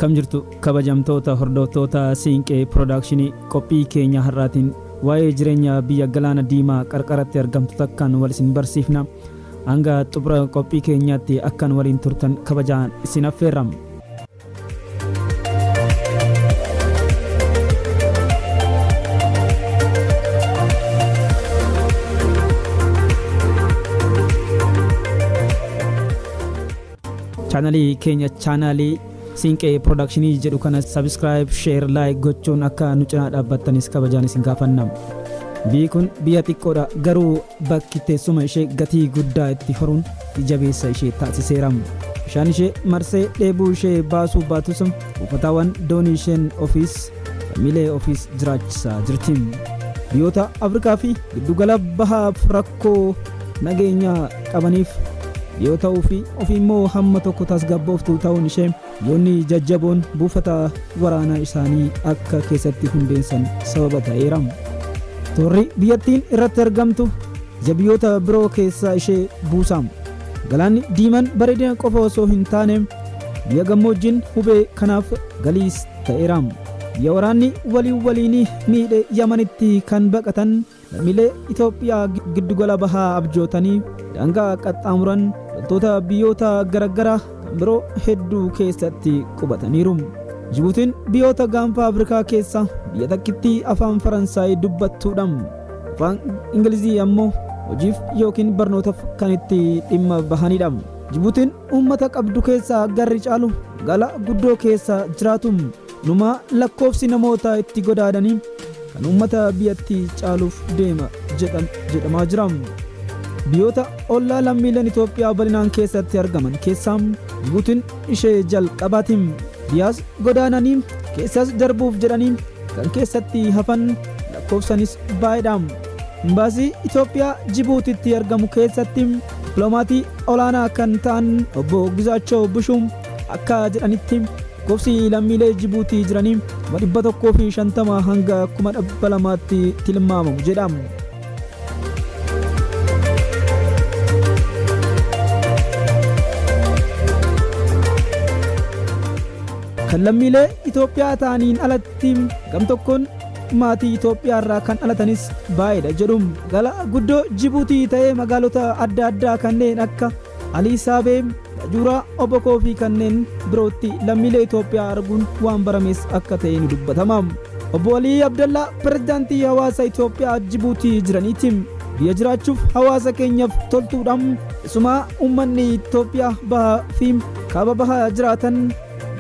Akkam jirtu kabajamtoota hordoftoota Siinqee Production qophii keenya har'aatiin waa'ee jireenya biyya galaana diimaa qarqaratti argamtu takkaan wal isin barsiifna. Hanga xumura qophii keenyaatti akkan waliin turtan kabajaan isin affeerram. Channelii keenya channelii Siinqee Production jedhu kana subscribe, share, like gochuun akka nu cinaa dhaabbattanis kabajaan isin gaafanna. Biyyi kun biyya xiqqoodha, garuu bakki teessuma ishee gatii guddaa itti horuun jabeessa ishee taasiseera. Bishaan ishee marsee dheebuu ishee baasuu baatus uffataawwan doonii isheen ofiis miilee ofiis jiraachisaa jirti. Biyyoota Afrikaa fi giddugala bahaaf rakkoo nageenya qabaniif yoo ta'uu fi ofii immoo hamma tokko tasgabbooftuu ta'uun ishee yoonni jajjaboon buufata waraanaa isaanii akka keessatti hundeessan sababa ta'eera. Toorri biyyattiin irratti argamtu biyyoota biroo keessaa ishee buusa. Galaanni diimaan bareedina qofa osoo hin taane biyya gammoojjiin hubee kanaaf galiis ta'eera. Biyya waraanni waliin miidhe Yamanitti kan baqatan lammiilee Itoophiyaa giddugala bahaa abjootanii daangaa qaxxaamuran loltoota biyyoota garaagaraa kan biroo hedduu keessatti qubataniiru. Jibuutiin biyyoota gaanfa Afrikaa keessaa biyya takkitti afaan Faransaay dubbattuudha. Afaan Ingilizii ammoo hojiif yookiin barnootaaf kan itti dhimma bahanidha. Jibuutiin uummata qabdu keessaa garri caalu magaalaa guddoo keessa jiraatu. Numaa lakkoofsi namoota itti godaadanii kan uummata biyyattii caaluuf deema jedhamaa jira. Biyyoota ollaa lammiileen Itoophiyaa bal'inaan keessatti argaman keessaa Jibuutiin ishee jalqabaati. Biyyaas godaananii keessas darbuuf jedhanii kan keessatti hafan lakkoofsanis baay'eedha. Imbaasii Itoophiyaa Jibuutitti argamu keessatti dippiloomatii olaanaa kan ta'an obbo Gizaachoo Bushuu akka jedhanitti lakkoofsi lammiilee Jibuutii jiranii 150 hanga 200tti tilmaamamu jedha. Kan lammiilee Itoophiyaa ta'aniin alatti gam tokkoon maatii Itoophiyaa irraa kan alatanis baay'eedha jedhu. Magaalaa guddoo Jibuutii ta'ee magaalota adda addaa kanneen akka Aliisaabee, Tajuuraa, Obokoo fi kanneen birootti lammiilee Itoophiyaa arguun waan baramees akka ta'e ni dubbatama. Obbo Alii Abdallaa pirezidaantii hawaasa Itoophiyaa Jibuutii jiraniiti. Biyya jiraachuuf hawaasa keenyaaf toltuudhaan isumaa uummanni Itoophiyaa bahaa fi kaaba bahaa jiraatan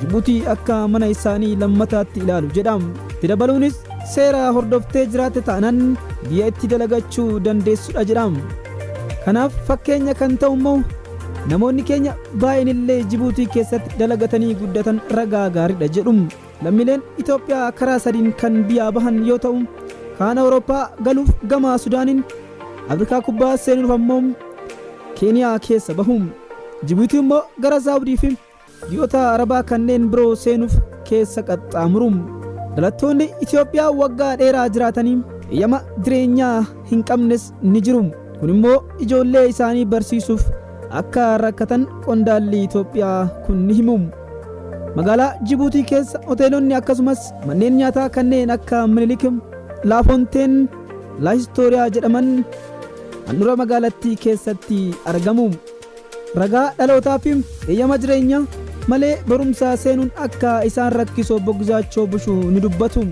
Jibuutii akka mana isaanii lammataatti ilaalu jedha. Itti dabaluunis seera hordoftee jiraate taanaan biyya itti dalagachuu dandeessudha jedha. Kanaaf fakkeenya kan ta'u immoo namoonni keenya baay'inillee Jibuutii keessatti dalagatanii guddatan ragaa gaariidha jedhu. Lammiileen Itoophiyaa karaa sadiin kan biyyaa bahan yoo ta'u, kaan Awurooppaa galuuf gama Sudaaniin, Afrikaa kubbaa seenuuf ammoo Keeniyaa keessa bahu. Jibuutii immoo gara Saawudii fi biyyoota Arabaa kanneen biroo seenuuf keessa qaxxaamuru. Dhalattoonni Itoophiyaa waggaa dheeraa jiraatanii eeyyama jireenyaa hin qabnes ni jiru. Kun immoo ijoollee isaanii barsiisuuf akka rakkatan qondaalli Itoophiyaa kun ni himu. Magaalaa Jibuutii keessa hoteelonni akkasumas manneen nyaataa kanneen akka Minilik, Laafonteen, Laahistooriyaa jedhaman handhuura magaalattii keessatti argamu. Ragaa dhalootaa fi eeyyama jireenyaa malee barumsaa seenuun akka isaan rakkisu obbo Gizaachoo Bushuu ni dubbatu.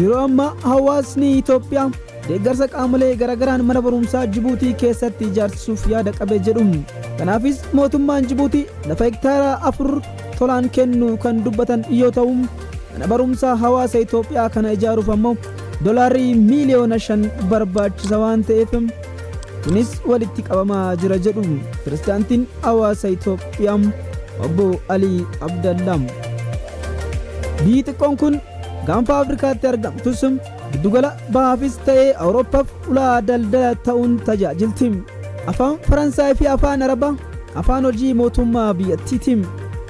Yeroo ammaa hawaasni Itoophiyaa deeggarsa qaamolee garagaraan mana barumsaa Jibuutii keessatti ijaarsisuuf yaada qabe jedhu. Kanaafis mootummaan Jibuutii lafa hektaara 4 tolaan kennu kan dubbatan yoo ta'u, mana barumsaa hawaasa Itoophiyaa kana ijaaruuf ammoo doolaarrii miiliyoona 5 barbaachisa waan ta'eef kunis walitti qabamaa jira jedhu pirezidaantiin hawaasa Itoophiyaa obbo Alii Abdallaa. Biyyi xiqqoon kun gaanfa Afrikaatti argamtus giddugala bahaafis ta'ee Awurooppaaf ulaa daldala ta'uun tajaajilti. Afaan Faransaay fi afaan Arabaa afaan hojii mootummaa biyyattiiti.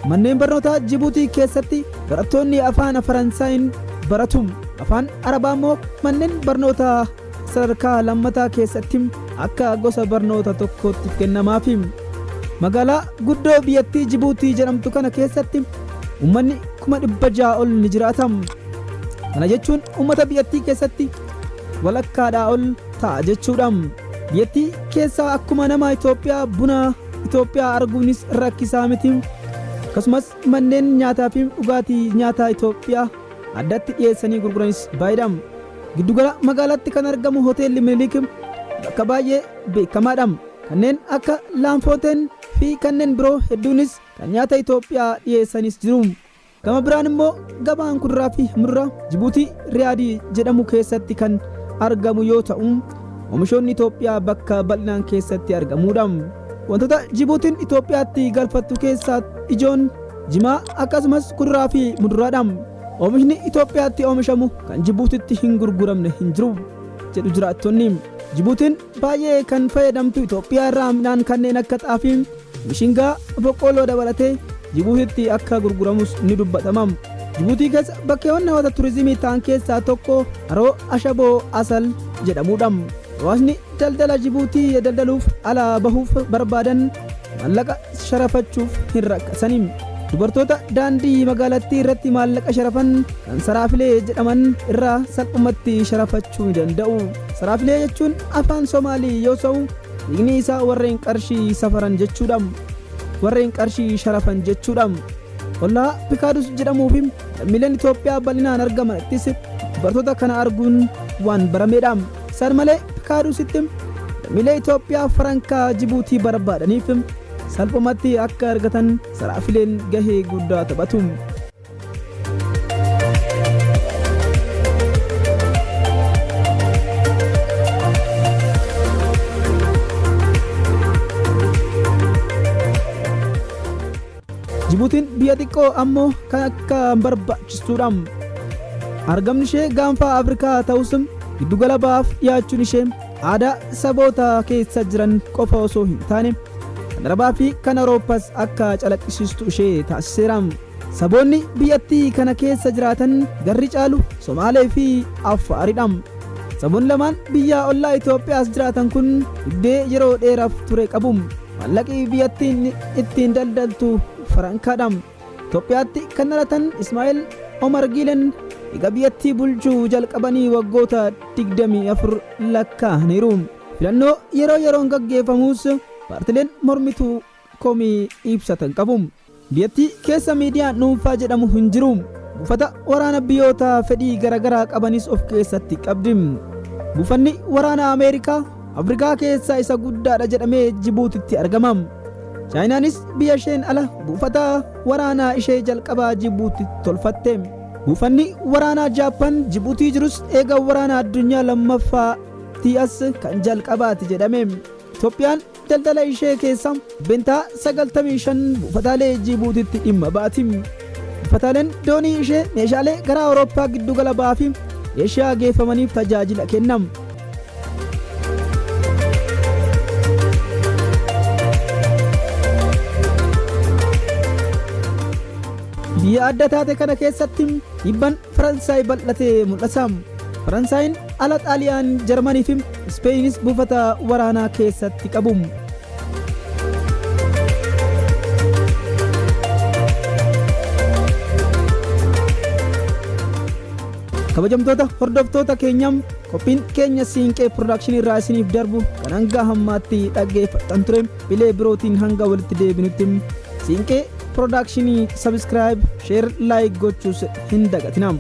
Manneen barnootaa Jibuutii keessatti barattoonni afaan Faransaayiin baratu. Afaan Arabaa immoo manneen barnootaa sadarkaa lammataa keessatti akka gosa barnoota tokkootti kennamaafi. Magaalaa guddoo biyyattii Jibuutii jedhamtu kana keessatti uummanni 600,000 ol ni jiraatam. Kana jechuun uummata biyyattii keessatti walakkaadhaa ol ta'a jechuudha. Biyyattii keessaa akkuma nama Itoophiyaa buna Itoophiyaa arguunis rakkisaa miti. Akkasumas manneen nyaataa fi dhugaatii nyaataa Itoophiyaa addatti dhiyeessanii gurguranis baay'eedha. Giddugala magaalaatti kan argamu hoteelli Minilik bakka baay'ee beekamaadha. Kanneen akka Laanfooteen fi kanneen biroo hedduunis kan nyaata Itoophiyaa dhiyeessanis jiru. Gama biraan immoo gabaan kuduraa fi muduraa Jibuutii Riyaadii jedhamu keessatti kan argamu yoo ta'u, oomishoonni Itoophiyaa bakka bal'inaan keessatti argamuudha. Wantoota Jibuutiin Itoophiyaatti galfattu keessaa ijoon jimaa akkasumas kuduraa fi muduraadha. Oomishni Itoophiyaatti oomishamu kan Jibuutitti hin gurguramne hin jiru jedhu jiraattonni. Jibuutiin baay'ee kan fayyadamtu Itoophiyaa irraa midhaan kanneen akka xaafii, mishingaa, boqqolloo dabalatee Jibuutitti akka gurguramus ni dubbatama. Jibuutii keessa bakkeewwan hawwata turizimii ta'an keessaa tokko haroo Ashaboo Asal jedhamudha. Hawaasni daldala Jibuutii daldaluuf alaa bahuuf barbaadan maallaqa sharafachuuf hin rakkatanii. Dubartoota daandii magaalattii irratti maallaqa sharafan kan saraafilee jedhaman irraa salphumatti sharafachuu ni danda'u. Saraafilee jechuun afaan Somaalii yoo ta'u, hiikni isaa warreen qarshii safaran jechuudha. Warreen qarshii sharafan jechuudha. Ollaa Pikaadus jedhamuu fi lammiileen Itoophiyaa bal'inaan argamanittis dubartoota kana arguun waan barameedha. Isaan malee Pikaadusitti lammiilee Itoophiyaa farankaa Jibuutii barbaadaniif salphumatti akka argatan saraafileen gahee guddaa taphatu. Jibuutiin biyya xiqqoo ammoo kan akka barbaachistuudha. Argamni ishee gaanfa Afrikaa ta'us giddugala bahaaf dhiyaachuun ishee aadaa saboota keessa jiran qofa osoo hin taane kan Arabaa fi kan Awurooppaas akka calaqqisiistu ishee taasiseera. Saboonni biyyattii kana keessa jiraatan garri caalu Somaalee fi Affaaridha. Saboonni lamaan biyya ollaa Itoophiyaas jiraatan kun hidda yeroo dheeraaf ture qabu. Maallaqi biyyattiin ittiin daldaltu farankaadha. Itoophiyaatti kan dhalatan Ismaa'eel Omar Giilen egaa biyyattii bulchuu jalqabanii waggoota 24 lakkaa'aniiru. Filannoo yeroo yeroon gaggeeffamus paartileen mormituu komii ibsatan qabu. Biyyattii keessa miidiyaan dhuunfaa jedhamu hin jiru. Buufata waraana biyyoota fedhii garaagaraa qabanis of keessatti qabdi. Buufanni waraana Ameerikaa Afrikaa keessaa isa guddaadha jedhamee Jibuutitti argama. Chaayinaanis biyya isheen ala buufata waraanaa ishee jalqabaa Jibuutitti tolfatte. Buufanni waraanaa Jaappaan Jibuutii jirus eega waraana addunyaa lammaffaatti as kan jalqabaati jedhame. Itoophiyaan daldala ishee keessa bentaa 95 buufataalee Jibuutitti dhimma baati. Buufataaleen doonii ishee meeshaalee gara Awurooppaa giddugala bahaa fi Eeshiyaa geeffamaniif tajaajila kennam. Biyya adda taate kana keessatti dhibban Faransaay bal'atee mul'ata. Faransaayinn ala Xaaliyaan, Jarmanii fi Ispeenis buufata waraanaa keessatti qabu. Kabajamtoota hordoftoota keenyaa, qophiin keenya Siinqee Production irraa isiniif darbu kan hanga hammaatti dhaggeeffattan ture. Bilee birootiin hanga walitti deebinutti Siinqee Production subscribe, share, like gochuus hin dagatinaa.